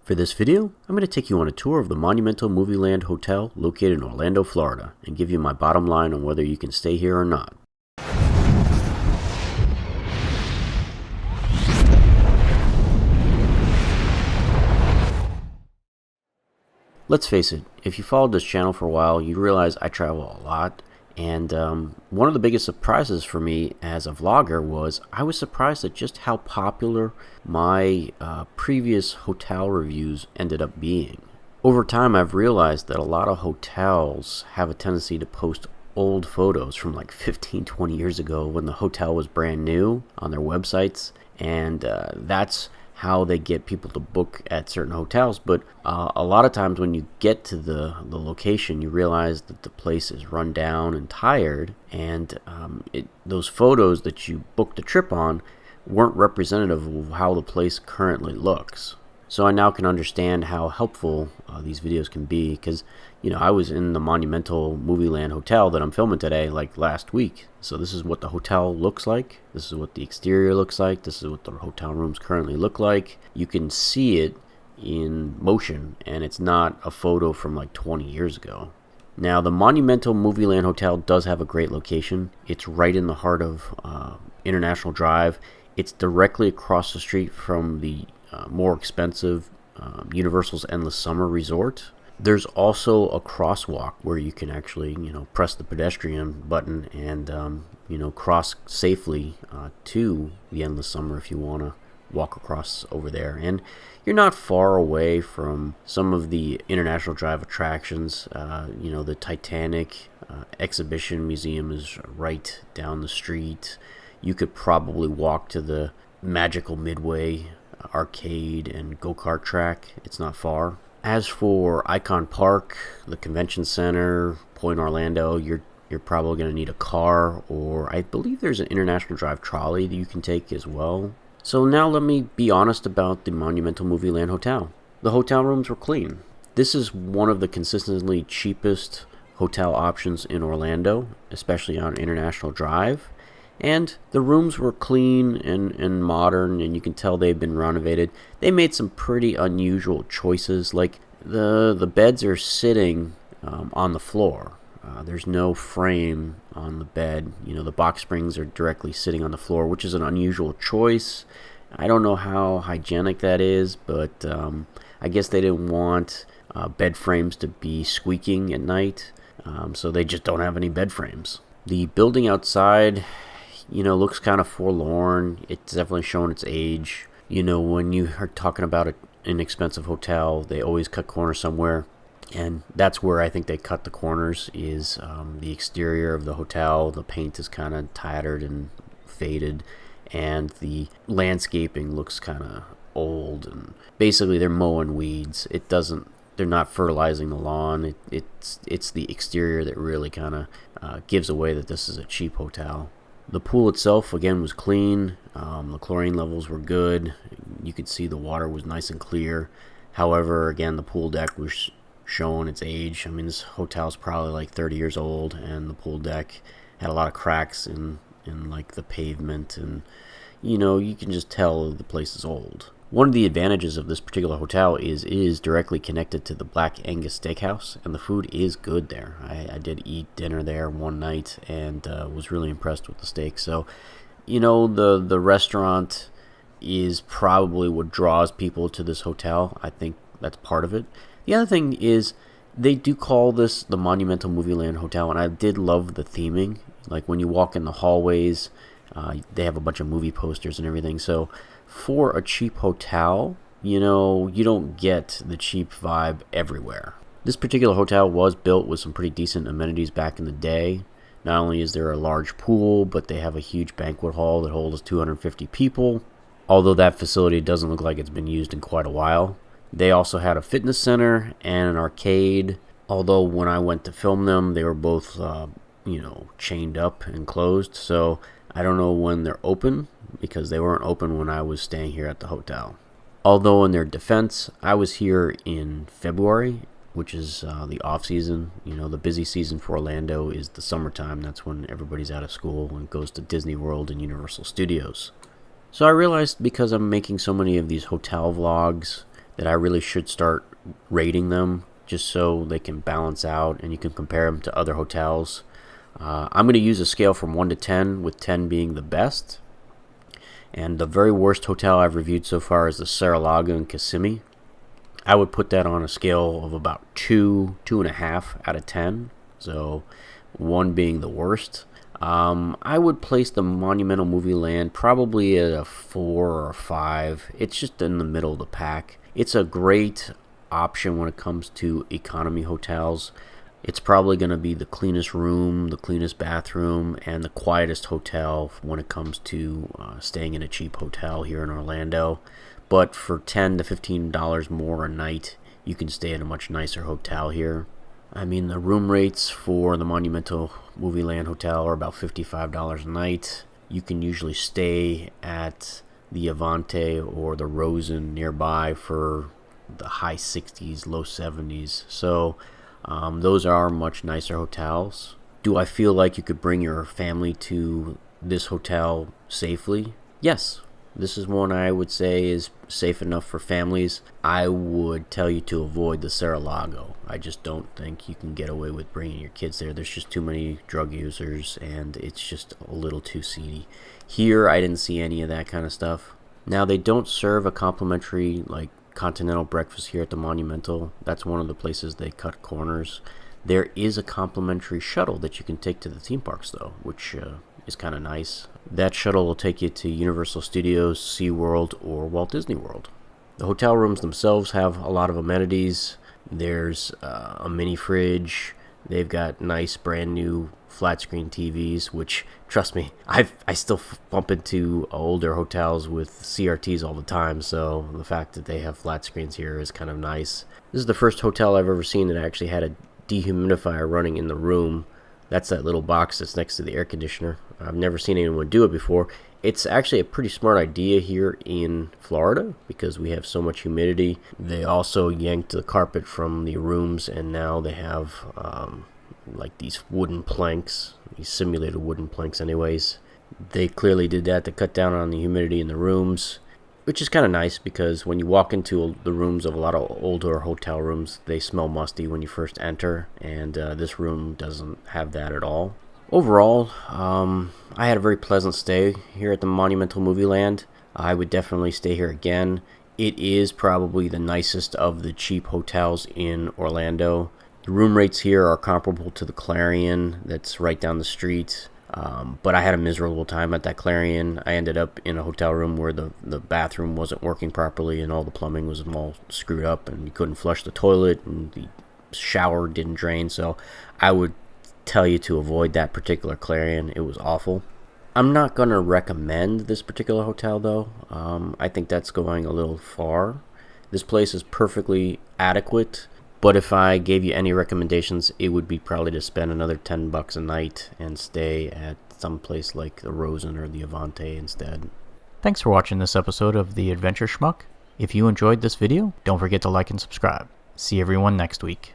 For this video, I'm going to take you on a tour of the Monumental Movieland Hotel located in Orlando, Florida, and give you my bottom line on whether you can stay here or not. Let's face it, if you followed this channel for a while, you realize I travel a lot, and one of the biggest surprises for me as a vlogger was I was surprised at just how popular my previous hotel reviews ended up being. Over time, I've realized that a lot of hotels have a tendency to post old photos from like 15-20 years ago when the hotel was brand new on their websites, and that's how they get people to book at certain hotels. But a lot of times when you get to the location, you realize that the place is run down and tired, and those photos that you booked the trip on weren't representative of how the place currently looks. So I now can understand how helpful these videos can be, because I was in the Monumental Movieland Hotel that I'm filming today like last week. So this is what the hotel looks like. This is what the exterior looks like. This is what the hotel rooms currently look like. You can see it in motion, and it's not a photo from like 20 years ago. Now, the Monumental Movieland Hotel does have a great location. It's right in the heart of International Drive. It's directly across the street from the more expensive Universal's Endless Summer Resort. There's also a crosswalk where you can actually, press the pedestrian button and, cross safely to the Endless Summer if you want to walk across over there. And you're not far away from some of the International Drive attractions. The Titanic Exhibition Museum is right down the street. You could probably walk to the Magical Midway arcade and go-kart track. It's not far. As for Icon Park, the convention center, Point Orlando, you're probably going to need a car, or I believe there's an International Drive trolley that you can take as well. So now let me be honest about the Monumental Movieland Hotel. The hotel rooms were clean. This is one of the consistently cheapest hotel options in Orlando, especially on International Drive. And the rooms were clean and modern, and you can tell they've been renovated. They made some pretty unusual choices, like the beds are sitting on the floor. There's no frame on the bed. The box springs are directly sitting on the floor, which is an unusual choice. I don't know how hygienic that is, but I guess they didn't want bed frames to be squeaking at night, so they just don't have any bed frames. The building outside looks kind of forlorn. It's definitely showing its age. When you are talking about an expensive hotel, they always cut corners somewhere. And that's where I think they cut the corners, is the exterior of the hotel. The paint is kind of tattered and faded, and the landscaping looks kind of old. And basically they're mowing weeds. They're not fertilizing the lawn. It's the exterior that really kind of gives away that this is a cheap hotel. The pool itself, again, was clean. The chlorine levels were good. You could see the water was nice and clear. However, again, the pool deck was showing its age. I mean, this hotel's probably like 30 years old, and the pool deck had a lot of cracks in like the pavement, and you can just tell the place is old. One of the advantages of this particular hotel is it is directly connected to the Black Angus Steakhouse, and the food is good there. I did eat dinner there one night and was really impressed with the steak. So, the restaurant is probably what draws people to this hotel. I think that's part of it. The other thing is they do call this the Monumental Movieland Hotel, and I did love the theming. Like when you walk in the hallways, they have a bunch of movie posters and everything. So for a cheap hotel, you don't get the cheap vibe everywhere. This particular hotel was built with some pretty decent amenities back in the day. Not only is there a large pool, but they have a huge banquet hall that holds 250 people, although that facility doesn't look like it's been used in quite a while. They also had a fitness center and an arcade, although when I went to film them, they were both, chained up and closed. So I don't know when they're open, because they weren't open when I was staying here at the hotel. Although in their defense, I was here in February, which is the off season. The busy season for Orlando is the summertime. That's when everybody's out of school and goes to Disney World and Universal Studios. So I realized, because I'm making so many of these hotel vlogs, that I really should start rating them just so they can balance out and you can compare them to other hotels. I'm going to use a scale from 1 to 10, with 10 being the best. And the very worst hotel I've reviewed so far is the Seralago in Kissimmee. I would put that on a scale of about 2.5 out of 10. So 1 being the worst. I would place the Monumental Movieland probably at a 4 or a 5. It's just in the middle of the pack. It's a great option when it comes to economy hotels. It's probably going to be the cleanest room, the cleanest bathroom, and the quietest hotel when it comes to staying in a cheap hotel here in Orlando. But for $10 to $15 more a night, you can stay in a much nicer hotel here. I mean, the room rates for the Monumental Movieland Hotel are about $55 a night. You can usually stay at the Avante or the Rosen nearby for the high 60s, low 70s. So those are much nicer hotels. Do I feel like you could bring your family to this hotel safely? Yes. This is one I would say is safe enough for families. I would tell you to avoid the Seralago. I just don't think you can get away with bringing your kids there. There's just too many drug users, and it's just a little too seedy. Here, I didn't see any of that kind of stuff. Now, they don't serve a complimentary, like, continental breakfast here at the Monumental. That's one of the places they cut corners. There is a complimentary shuttle that you can take to the theme parks, though, which is kind of nice. That shuttle will take you to Universal Studios, SeaWorld, or Walt Disney World. The hotel rooms themselves have a lot of amenities. There's a mini fridge. They've got nice brand new flat screen TVs, which, trust me, I still bump into older hotels with CRTs all the time, so the fact that they have flat screens here is kind of nice. This is the first hotel I've ever seen that actually had a dehumidifier running in the room. That's that little box that's next to the air conditioner. I've never seen anyone do it before. It's actually a pretty smart idea here in Florida because we have so much humidity. They also yanked the carpet from the rooms, and now they have like these wooden planks, these simulated wooden planks anyways. They clearly did that to cut down on the humidity in the rooms, which is kind of nice because when you walk into the rooms of a lot of older hotel rooms, they smell musty when you first enter, and this room doesn't have that at all. Overall, I had a very pleasant stay here at the Monumental Movieland. I would definitely stay here again. It is probably the nicest of the cheap hotels in Orlando. The room rates here are comparable to the Clarion that's right down the street. But I had a miserable time at that Clarion. I ended up in a hotel room where the bathroom wasn't working properly and all the plumbing was all screwed up and you couldn't flush the toilet and the shower didn't drain. So I would tell you to avoid that particular Clarion. It was awful. I'm not going to recommend this particular hotel though. I think that's going a little far. This place is perfectly adequate. But if I gave you any recommendations, it would be probably to spend another $10 a night and stay at some place like the Rosen or the Avante instead. Thanks for watching this episode of The Adventure Schmuck. If you enjoyed this video, don't forget to like and subscribe. See everyone next week.